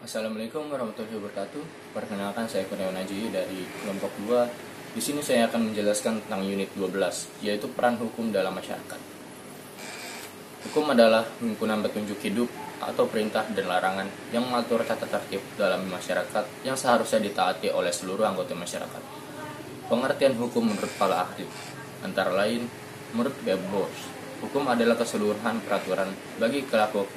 Assalamualaikum warahmatullahi wabarakatuh. Perkenalkan, saya Kurniawan Najih dari kelompok 2. Di sini saya akan menjelaskan tentang unit 12, yaitu peran hukum dalam masyarakat. Hukum adalah himpunan petunjuk hidup atau perintah dan larangan yang mengatur tata tertib dalam masyarakat yang seharusnya ditaati oleh seluruh anggota masyarakat. Pengertian hukum menurut para ahli antara lain, menurut Bebos, hukum adalah keseluruhan peraturan bagi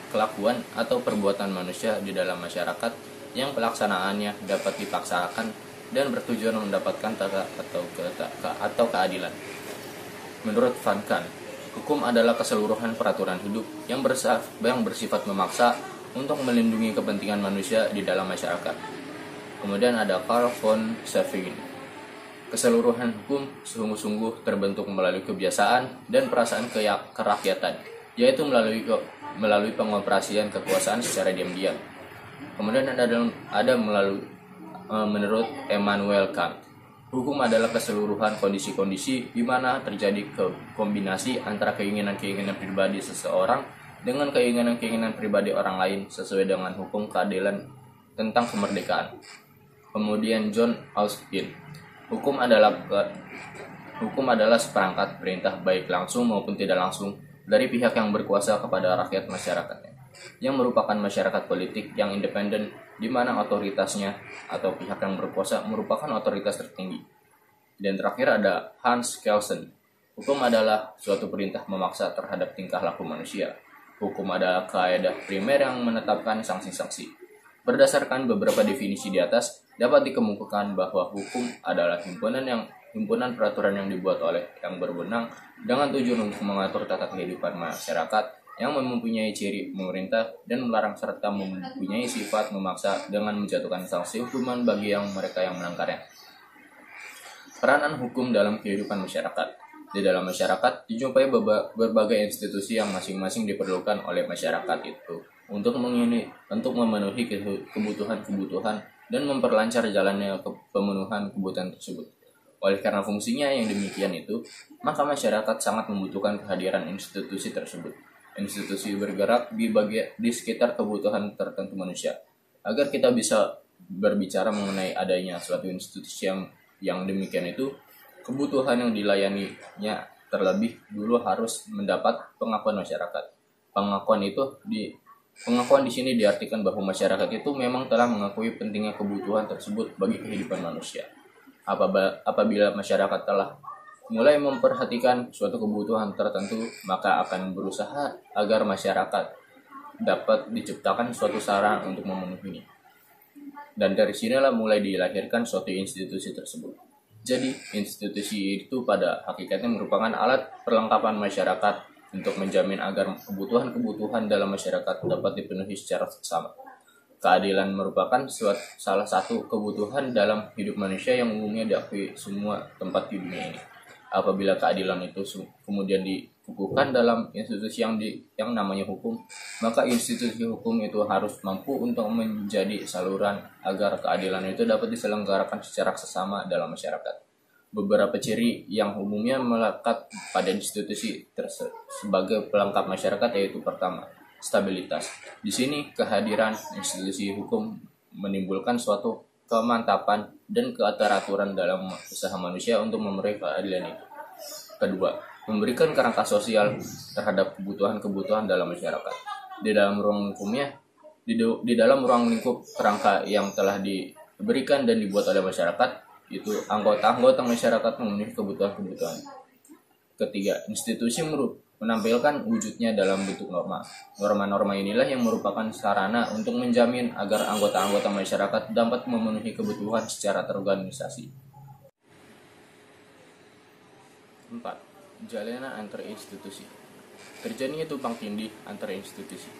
kelakuan atau perbuatan manusia di dalam masyarakat yang pelaksanaannya dapat dipaksakan dan bertujuan mendapatkan tata atau keadilan. Menurut Van Kant, hukum adalah keseluruhan peraturan hidup yang bersifat memaksa untuk melindungi kepentingan manusia di dalam masyarakat. Kemudian ada Carl von Savigny. Keseluruhan hukum sungguh-sungguh terbentuk melalui kebiasaan dan perasaan kerakyatan, yaitu melalui pengoperasian kekuasaan secara diam-diam. Kemudian ada menurut Immanuel Kant, hukum adalah keseluruhan kondisi-kondisi di mana terjadi kombinasi antara keinginan-keinginan pribadi seseorang dengan keinginan-keinginan pribadi orang lain sesuai dengan hukum keadilan tentang kemerdekaan. Kemudian John Austin, Hukum adalah seperangkat perintah baik langsung maupun tidak langsung dari pihak yang berkuasa kepada rakyat masyarakatnya, yang merupakan masyarakat politik yang independen di mana otoritasnya atau pihak yang berkuasa merupakan otoritas tertinggi. Dan terakhir ada Hans Kelsen. Hukum adalah suatu perintah memaksa terhadap tingkah laku manusia. Hukum adalah kaidah primer yang menetapkan sanksi-sanksi. Berdasarkan beberapa definisi di atas, dapat dikemukakan bahwa hukum adalah himpunan peraturan yang dibuat oleh yang berwenang dengan tujuan untuk mengatur tata kehidupan masyarakat yang mempunyai ciri memerintah dan melarang serta mempunyai sifat memaksa dengan menjatuhkan sanksi hukuman bagi mereka yang melanggarnya. Peranan hukum dalam kehidupan masyarakat. Di dalam masyarakat dijumpai berbagai institusi yang masing-masing diperlukan oleh masyarakat itu untuk memenuhi kebutuhan-kebutuhan dan memperlancar jalannya pemenuhan kebutuhan tersebut. Oleh karena fungsinya yang demikian itu, maka masyarakat sangat membutuhkan kehadiran institusi tersebut. Institusi bergerak di sekitar kebutuhan tertentu manusia. Agar kita bisa berbicara mengenai adanya suatu institusi yang demikian itu, kebutuhan yang dilayaninya terlebih dulu harus mendapat pengakuan masyarakat. Pengakuan di sini diartikan bahwa masyarakat itu memang telah mengakui pentingnya kebutuhan tersebut bagi kehidupan manusia. Apabila masyarakat telah mulai memperhatikan suatu kebutuhan tertentu, maka akan berusaha agar masyarakat dapat diciptakan suatu sarana untuk memenuhinya. Dan dari sinilah mulai dilahirkan suatu institusi tersebut. Jadi, institusi itu pada hakikatnya merupakan alat perlengkapan masyarakat untuk menjamin agar kebutuhan-kebutuhan dalam masyarakat dapat dipenuhi secara sama. Keadilan merupakan salah satu kebutuhan dalam hidup manusia yang umumnya diakui semua tempat di dunia ini. Apabila keadilan itu kemudian dikukuhkan dalam institusi yang namanya hukum, maka institusi hukum itu harus mampu untuk menjadi saluran agar keadilan itu dapat diselenggarakan secara sesama dalam masyarakat. Beberapa ciri yang umumnya melekat pada institusi sebagai pelengkap masyarakat yaitu pertama, stabilitas. Di sini kehadiran institusi hukum menimbulkan suatu kemantapan dan keteraturan dalam usaha manusia untuk memberi keadilan itu. Kedua, memberikan kerangka sosial terhadap kebutuhan-kebutuhan dalam masyarakat. Di dalam ruang lingkup kerangka yang telah diberikan dan dibuat oleh masyarakat, itu anggota-anggota masyarakat memenuhi kebutuhan-kebutuhan. Ketiga, institusi menampilkan wujudnya dalam bentuk norma. Norma-norma inilah yang merupakan sarana untuk menjamin agar anggota-anggota masyarakat dapat memenuhi kebutuhan secara terorganisasi. 4. Jalinan antar institusi. Terjadinya tumpang tindih antar institusi.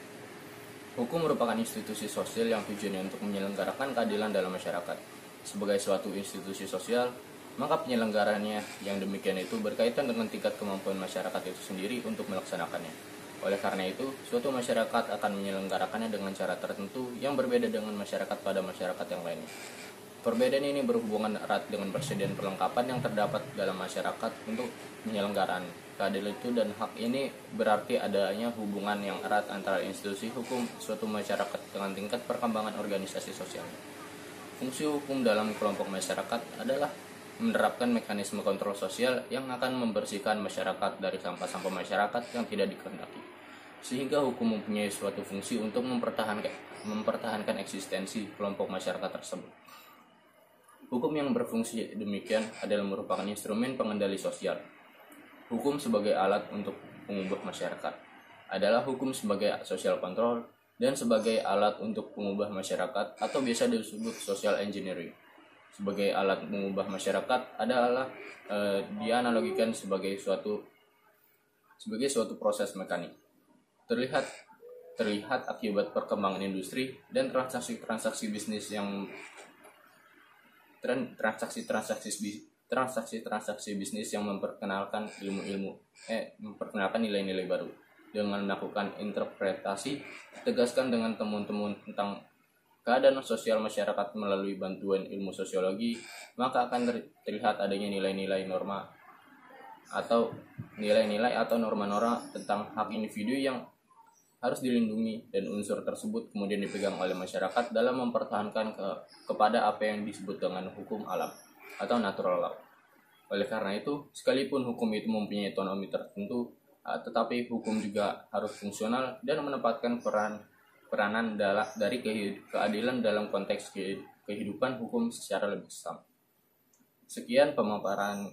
Hukum merupakan institusi sosial yang tujuannya untuk menyelenggarakan keadilan dalam masyarakat. Sebagai suatu institusi sosial, maka penyelenggarannya yang demikian itu berkaitan dengan tingkat kemampuan masyarakat itu sendiri untuk melaksanakannya. Oleh karena itu, suatu masyarakat akan menyelenggarakannya dengan cara tertentu yang berbeda dengan masyarakat pada masyarakat yang lainnya. Perbedaan ini berhubungan erat dengan persediaan perlengkapan yang terdapat dalam masyarakat untuk penyelenggaraan Keadilan itu dan hak ini berarti adanya hubungan yang erat antara institusi hukum suatu masyarakat dengan tingkat perkembangan organisasi sosial. Fungsi hukum dalam kelompok masyarakat adalah menerapkan mekanisme kontrol sosial yang akan membersihkan masyarakat dari sampah-sampah masyarakat yang tidak dikehendaki. Sehingga hukum mempunyai suatu fungsi untuk mempertahankan eksistensi kelompok masyarakat tersebut. Hukum yang berfungsi demikian adalah merupakan instrumen pengendali sosial. Hukum sebagai alat untuk mengubah masyarakat adalah hukum sebagai social control dan sebagai alat untuk mengubah masyarakat atau biasa disebut social engineering. Sebagai alat mengubah masyarakat adalah dianalogikan sebagai suatu proses mekanik. Terlihat akibat perkembangan industri dan transaksi-transaksi bisnis yang transaksi bisnis yang memperkenalkan nilai-nilai baru dengan melakukan interpretasi ditegaskan dengan temuan-temuan tentang keadaan sosial masyarakat melalui bantuan ilmu sosiologi, maka akan terlihat adanya nilai-nilai atau norma-norma tentang hak individu yang harus dilindungi, dan unsur tersebut kemudian dipegang oleh masyarakat dalam mempertahankan kepada apa yang disebut dengan hukum alam atau natural law. Oleh karena itu, sekalipun hukum itu mempunyai otonomi tertentu, tetapi hukum juga harus fungsional dan menempatkan peranan dari keadilan dalam konteks kehidupan hukum secara lebih besar. Sekian pemaparan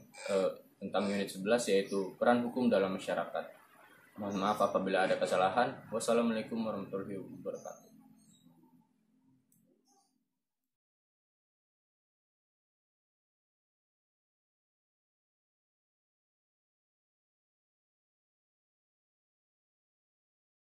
tentang unit 11, yaitu peran hukum dalam masyarakat. Mohon maaf apabila ada kesalahan. Wassalamualaikum warahmatullahi wabarakatuh.